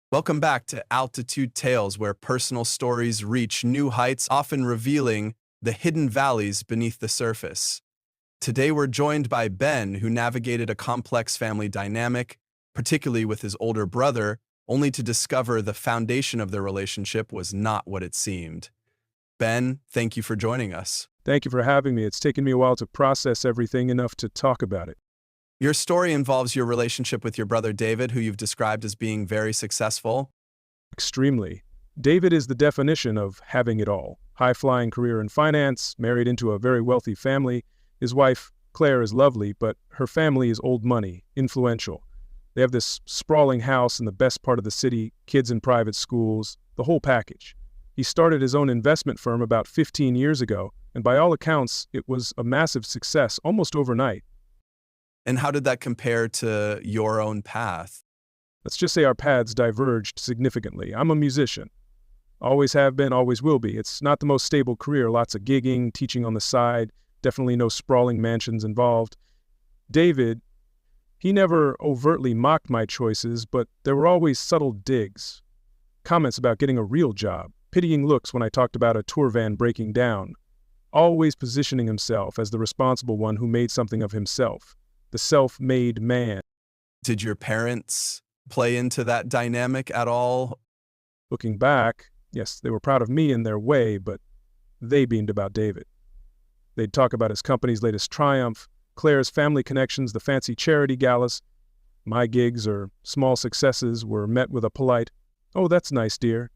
Welcome back to Altitude Tales, where personal stories reach new heights, often revealing the hidden valleys beneath the surface. Today, we're joined by Ben, who navigated a complex family dynamic, particularly with his older brother, only to discover the foundation of their relationship was not what it seemed. Ben, thank you for joining us. Thank you for having me. It's taken me a while to process everything enough to talk about it. Your story involves your relationship with your brother David, who you've described as being very successful. Extremely. David is the definition of having it all. High-flying career in finance, married into a very wealthy family. His wife, Claire, is lovely, but her family is old money, influential. They have this sprawling house in the best part of the city, kids in private schools, the whole package. He started his own investment firm about 15 years ago, and by all accounts, it was a massive success almost overnight. And how did that compare to your own path? Let's just say our paths diverged significantly. I'm a musician. Always have been, always will be. It's not the most stable career, lots of gigging, teaching on the side, definitely no sprawling mansions involved. David, he never overtly mocked my choices, but there were always subtle digs. Comments about getting a real job, pitying looks when I talked about a tour van breaking down. Always positioning himself as the responsible one who made something of himself. The self-made man. Did your parents play into that dynamic at all? Looking back, yes, they were proud of me in their way, but they beamed about David. They'd talk about his company's latest triumph, Claire's family connections, the fancy charity galas. My gigs or small successes were met with a polite, "Oh, that's nice, dear."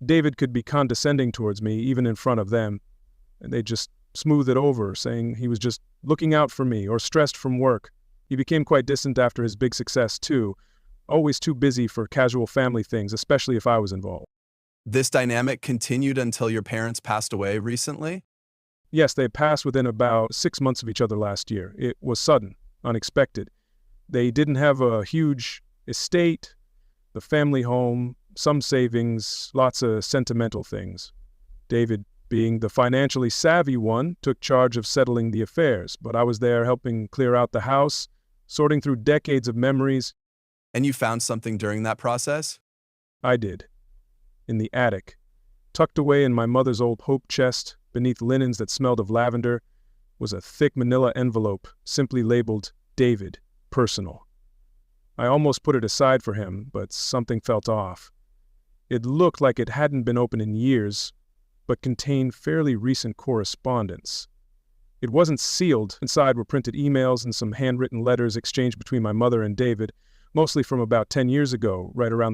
David could be condescending towards me, even in front of them, and they'd just smooth it over, saying he was just looking out for me or stressed from work. He became quite distant after his big success, too. Always too busy for casual family things, especially if I was involved. This dynamic continued until your parents passed away recently? Yes, they passed within about 6 months of each other last year. It was sudden, unexpected. They didn't have a huge estate, the family home, some savings, lots of sentimental things. David, being the financially savvy one, took charge of settling the affairs, but I was there helping clear out the house, sorting through decades of memories. And you found something during that process? I did. In the attic, tucked away in my mother's old hope chest, beneath linens that smelled of lavender, was a thick manila envelope, simply labeled David, personal. I almost put it aside for him, but something felt off. It looked like it hadn't been opened in years, but contained fairly recent correspondence. It wasn't sealed. Inside were printed emails and some handwritten letters exchanged between my mother and David, mostly from about 10 years ago, right around the